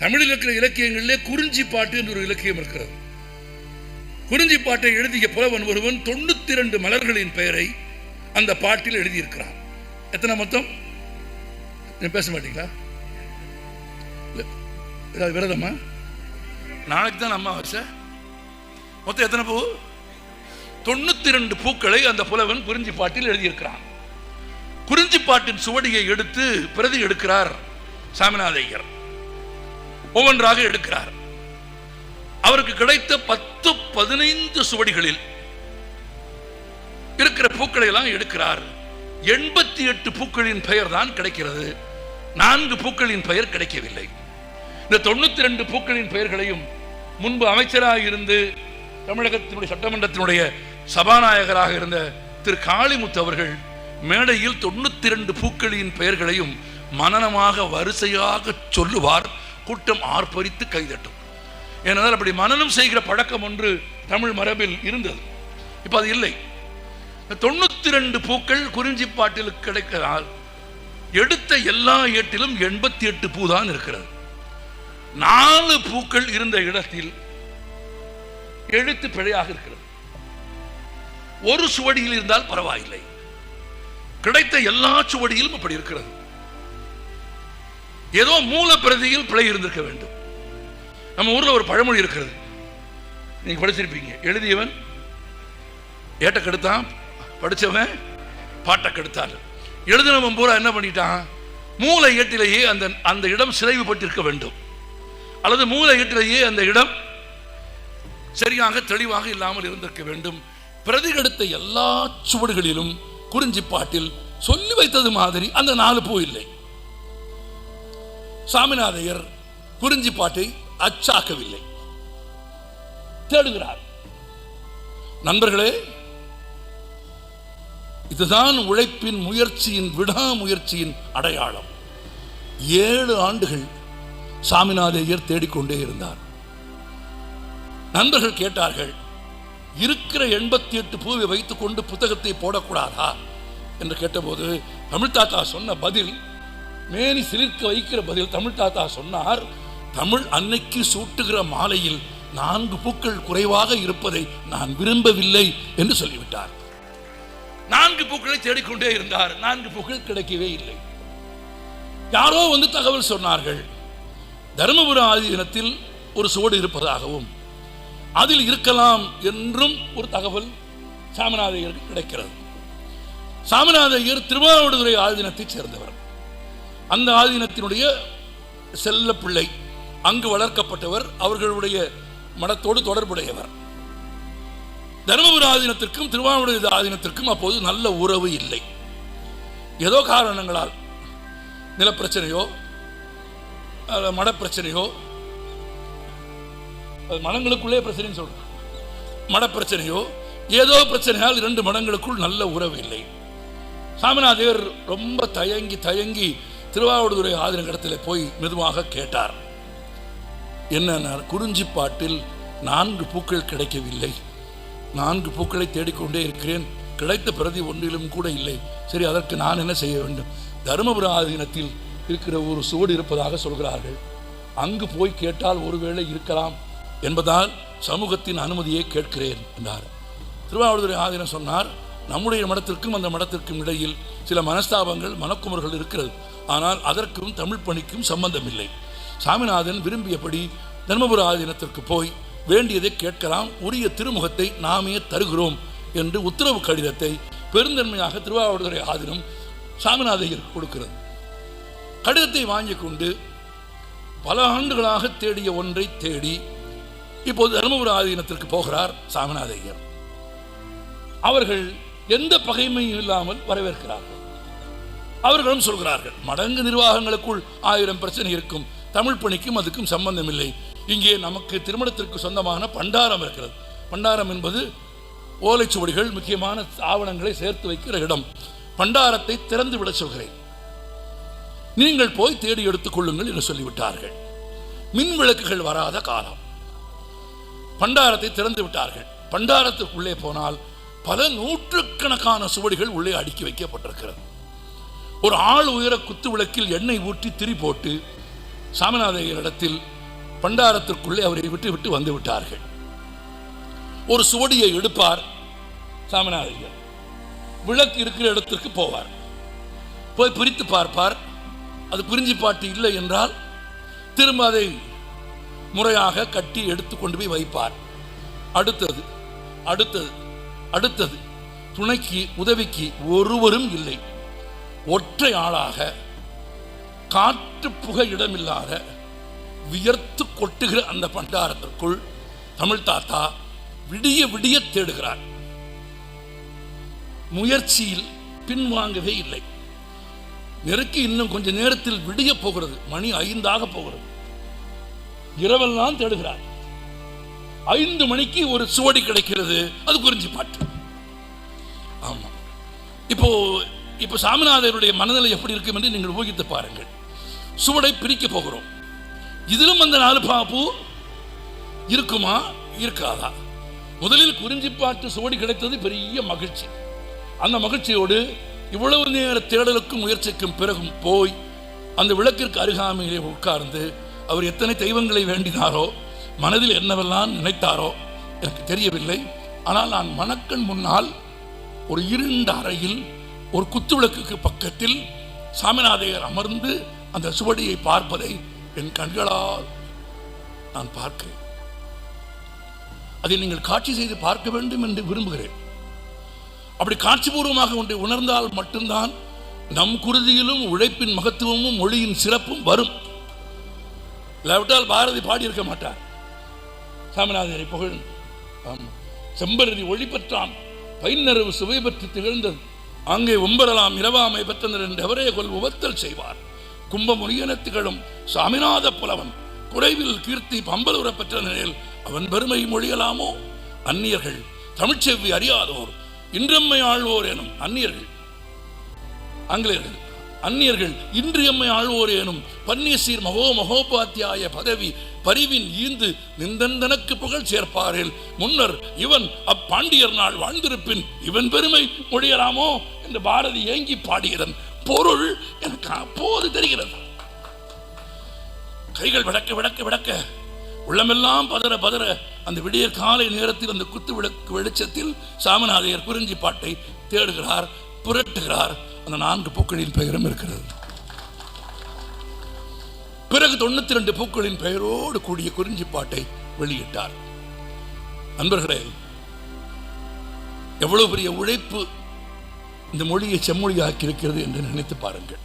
தமிழில் இருக்கிற இலக்கியங்களிலே குறிஞ்சி பாட்டு என்று ஒரு இலக்கியம் இருக்கிறது. குறிஞ்சி பாட்டை எழுதிய புலவன் ஒருவன் 92 மலர்களின் பெயரை அந்த பாட்டில் எழுதியிருக்கிறான். எத்தனை மொத்தம்? பேச மாட்டீங்களா? ஏதாவது விரதமா? நாளைக்கு தான் அமாவாசை. மொத்தம் எத்தனை பூ? 92 பூக்களை அந்த புலவன் குறிஞ்சி பாட்டில் எழுதியிருக்கிறான். குறிஞ்சி பாட்டின் சுவடியை எடுத்து பிரதி எடுக்கிறார் சாமிநாத ஐயர். ஒவ்வொன்றாக எடுக்கிறார். அவருக்கு கிடைத்த 10-15 சுவடிகளில் இருக்கிற பூக்களை எல்லாம் எடுக்கிறார். 88 பூக்களின் பெயர் தான் கிடைக்கிறது. 4 பூக்களின் பெயர் கிடைக்கவில்லை. இந்த 92 பூக்களின் பெயர்களையும் முன்பு அமைச்சராக இருந்து தமிழகத்தினுடைய சட்டமன்றத்தினுடைய சபாநாயகராக இருந்த திரு காளிமுத்து அவர்கள் மேடையில் 92 பூக்களின் பெயர்களையும் மனனமாக வரிசையாக சொல்லுவார். கூட்டம் ஆர்ப்பரித்து கைதட்டும். ஏனென்றால் அப்படி மனனம் செய்கிற பழக்கம் ஒன்று தமிழ் மரபில் இருந்தது. இப்ப அது இல்லை. 92 பூக்கள் குறிஞ்சி பாட்டில் கிடைக்கிறால் எடுத்த எல்லா ஏட்டிலும் 88 பூ தான் இருக்கிறது. 4 பூக்கள் இருந்த இடத்தில் எழுத்து பிழையாக இருக்கிறது. ஒரு சுவடியில் இருந்தால் பரவாயில்லை. கிடைத்த எல்லா சுவடியிலும் அப்படி இருக்கிறது. ஏதோ மூல பிரதியில் பிழை இருந்திருக்க வேண்டும். நம்ம ஊர்ல ஒரு பழமொழி இருக்கிறது, நீங்க படிச்சிருப்பீங்க. எழுதியவன் ஏட்ட கெடுத்தான், படிச்சவன் பாட்டை கெடுத்தான். எழுதினவன் பூரா என்ன பண்ணிட்டான்? மூல ஏட்டிலேயே அந்த இடம் சிதைவுபட்டிருக்க வேண்டும், அல்லது மூல ஏட்டிலேயே அந்த இடம் சரியாக தெளிவாக இல்லாமல் இருந்திருக்க வேண்டும். பிரதி எடுத்த எல்லா சுவடுகளிலும் குறிஞ்சி பாட்டில் சொல்லி வைத்தது மாதிரி அந்த 4 பூ இல்லை. சாமிநாதையர் குறிஞ்சி பாட்டை அச்சாக்கவில்லை, தேடுகிறார். நண்பர்களே, இதுதான் உழைப்பின் முயற்சியின் விடாமுயற்சியின் அடையாளம். 7 ஆண்டுகள் சாமிநாதையர் தேடிக்கொண்டே இருந்தார். நண்பர்கள் கேட்டார்கள், இருக்கிற 88 பூவை வைத்துக் கொண்டு புத்தகத்தை போடக்கூடாதா என்று கேட்டபோது தமிழ் தாத்தா சொன்ன பதில், மேனி சிலிர்க்க வைக்கிற பதில். தமிழ் தாத்தா சொன்னார், தமிழ் அன்னைக்கு சூட்டுகிற மாலையில் 4 பூக்கள் குறைவாக இருப்பதை நான் விரும்பவில்லை என்று சொல்லிவிட்டார். 4 பூக்களை தேடிக்கொண்டே இருந்தார். 4 பூக்கள் கிடைக்கவே இல்லை. யாரோ வந்து தகவல் சொன்னார்கள், தருமபுர ஆதீனத்தில் ஒரு சுவடு இருப்பதாகவும் அதில் இருக்கலாம் என்றும் ஒரு தகவல் சாமிநாதையருக்கு கிடைக்கிறது. சாமிநாதையர் திருவாவடுதுறை ஆதீனத்தை சேர்ந்தவர். அந்த ஆதீனத்தினுடைய செல்ல பிள்ளை, அங்கு வளர்க்கப்பட்டவர், அவர்களுடைய மனத்தோடு தொடர்புடையவர். தருமபுர ஆதீனத்திற்கும் திருவாவடுதுறை ஆதீனத்திற்கும் அப்போது நல்ல உறவு இல்லை. ஏதோ காரணங்களால், நிலப்பிரச்சனையோ மடப்பிரச்சனையோ, மடங்களுக்குள்ளே பிரச்சனைன்னு சொல்றேன், மடப்பிரச்சனையோ ஏதோ பிரச்சனையால் 2 மடங்களுக்குள் நல்ல உறவு இல்லை. சாமிநாதையர் ரொம்ப தயங்கி திருவாவடுதுறை ஆதீன இடத்துல போய் மெதுவாக கேட்டார், என்ன குறிஞ்சி பாட்டில் 4 பூக்கள் கிடைக்கவில்லை, 4 பூக்களை தேடிக்கொண்டே இருக்கிறேன், கிடைத்த பிரதி ஒன்றிலும் கூட இல்லை. சரி, அதற்கு நான் என்ன செய்ய வேண்டும்? தருமபுர ஆதீனத்தில் இருக்கிற ஒரு சுவடு இருப்பதாக சொல்கிறார்கள், அங்கு போய் கேட்டால் ஒருவேளை இருக்கலாம் என்பதால் சமூகத்தின் அனுமதியை கேட்கிறேன் என்றார். திருவாவடுதுறை ஆதீனம் சொன்னார், நம்முடைய மடத்திற்கும் அந்த மடத்திற்கும் இடையில் சில மனஸ்தாபங்கள், மனக்குமர்கள் இருக்கிறது. ஆனால் அதற்கும் தமிழ் பணிக்கும் சம்பந்தம் இல்லை. சாமிநாதன் விரும்பியபடி தர்மபுர ஆதீனத்திற்கு போய் வேண்டியதை கேட்கலாம், உரிய திருமுகத்தை நாமே தருகிறோம் என்று உத்தரவு கடிதத்தை பெருந்தன்மையாக திருவாவடுதுறை ஆதீனம் சாமிநாதையருக்கு கொடுக்கிறது. கடிதத்தை வாங்கி கொண்டு பல ஆண்டுகளாக தேடிய ஒன்றை தேடி இப்போது தர்மபுர ஆதீனத்திற்கு போகிறார் சாமிநாதையர். அவர்கள் எந்த பகைமையும் இல்லாமல் வரவேற்கிறார்கள். அவர்களும் சொல்கிறார்கள், மடங்கு நிர்வாகங்களுக்குள் 1000 பிரச்சனை இருக்கும், தமிழ் பணிக்கும் அதுக்கும் சம்பந்தம் இல்லை. இங்கே நமக்கு திருமணத்திற்கு சொந்தமான பண்டாரம் இருக்கிறது. பண்டாரம் என்பது ஓலைச்சுவடிகள், முக்கியமான ஆவணங்களை சேர்த்து வைக்கிற இடம். பண்டாரத்தை திறந்து விட சொல்கிறேன், நீங்கள் போய் தேடி எடுத்துக் கொள்ளுங்கள் என்று சொல்லிவிட்டார்கள். மின் விளக்குகள் வராத காலம். பண்டாரத்தை திறந்து விட்டார்கள். பண்டாரத்துக்குள்ளே போனால் பல நூற்றுக்கணக்கான சுவடிகள் உள்ளே அடுக்கி வைக்கப்பட்டிருக்கிறது. ஒரு ஆள் உயர குத்து விளக்கில் எண்ணெய் ஊற்றி திரி போட்டு சாமிநாதையரிடத்தில் பண்டாரத்திற்குள்ளே அவரை விட்டு விட்டு வந்து விட்டார்கள். ஒரு சுவடியை எடுப்பார் சாமிநாதையர், விளக்கு இருக்கிற இடத்திற்கு போவார், போய் பிரித்து பார்ப்பார். அது குறிஞ்சிப்பாட்டு இல்லை என்றால் திரும்ப அதை முறையாக கட்டி எடுத்து கொண்டு போய் வைப்பார். அடுத்தது அடுத்தது அடுத்தது, துணைக்கு உதவிக்கு ஒருவரும் இல்லை. ஒற்றை ஆளாக காற்று புகை இடமில்லாத வியர்த்து கொட்டுகிற அந்த பண்டாரத்திற்குள் தமிழ் தாத்தா விடிய விடிய தேடுகிறார். முயற்சியில் பின்வாங்கவே இல்லை. நெருக்கி இன்னும் கொஞ்ச நேரத்தில் விடிய போகிறது, மணி 5 போகிறது. இரவெல்லாம் தேடுகிறார். 5 மணிக்கு ஒரு சுவடி கிடைக்கிறது, அது குறிஞ்சிப்பாட்டு. ஆமா, இப்போ சாமிநாதருடைய மனநிலை எப்படி இருக்கும் என்று நீங்கள் ஊகித்து பாருங்கள். சுவடை பிரிக்க போகிறோம். இதிலும் அந்த 4 பாப்பு இருக்குமா இருக்காதா? முதலில் குறிஞ்சிப்பாட்டு சுவடி கிடைத்தது பெரிய மகிழ்ச்சி. அந்த மகிழ்ச்சியோடு இவ்வளவு நேர தேடலுக்கும் முயற்சிக்கும் பிறகும் போய் அந்த விளக்கிற்கு அருகாமையிலே உட்கார்ந்து அவர் எத்தனை தெய்வங்களை வேண்டினாரோ, மனதில் என்னவெல்லாம் நினைத்தாரோ எனக்கு தெரியவில்லை. ஆனால் நான் மணக்கண் முன்னால் ஒரு இருண்ட அறையில் ஒரு குத்துவிளக்குக்கு பக்கத்தில் சாமிநாதையர் அமர்ந்து அந்த சுவடியை பார்ப்பதை என் கண்களால் நான் பார்க்கிறேன். அதை நீங்கள் காட்சி செய்து பார்க்க வேண்டும் என்று விரும்புகிறேன். அப்படி காட்சிபூர்வமாக ஒன்றை உணர்ந்தால் மட்டும்தான் நம் குருதியிலும் உழைப்பின் மகத்துவமும் மொழியின் சிறப்பும் வரும். இல்லாவிட்டால் பாரதி பாடியிருக்க மாட்டார். சாமிநாதரை புகழ் செம்பருதி ஒளி பெற்றான், பைநரவு சுவை பெற்று திகழ்ந்தது, அங்கே ஒம்பரலாம் இரவாமை பெற்றனர் என்று எவரே கொல் உவத்தல் செய்வார். கும்பமுனியன திகழும் சாமிநாத புலவன் குறைவில் கீர்த்தி பம்பலுற பெற்ற நிலையில் அவன் பெருமை மொழியலாமோ? அந்நியர்கள் தமிழ்ச்செவ்வி அறியாதோர் இன்றம்மை ஆழ்வோர் எனும் அந்நியர்கள், ஆங்கிலேயர்கள் அந்நியர்கள் இன்றியம்மை ஆழ்வோர் எனும் பன்னீசீர் மகோபாத்தியாய பதவி பரிவின் ஈந்து நிந்தந்தனக்கு புகழ் சேர்ப்பாரில் முன்னர் இவன் அப்பாண்டியர் நாள் வாழ்ந்திருப்பின் இவன் பெருமை மொழியலாமோ என்று பாரதி ஏங்கி பாடியதன் பொருள் எனக்கு அப்போது தெரிகிறது. கைகள் விடக்க விடக்க விடக்க உள்ளமெல்லாம் பதற பதற அந்த விடிய காலை நேரத்தில் அந்த குத்து விளக்கு வெளிச்சத்தில் சாமிநாதையர் குறிஞ்சிப்பாட்டை தேடுகிறார், புரட்டுகிறார். அந்த 4 பூக்களின் பெயரும் இருக்கிறது. பிறகு 92 பூக்களின் பெயரோடு கூடிய குறிஞ்சிப்பாட்டை வெளியிட்டார். நண்பர்களே, எவ்வளவு பெரிய உழைப்பு இந்த மொழியை செம்மொழியாக்கி இருக்கிறது என்று நினைத்து பாருங்கள்.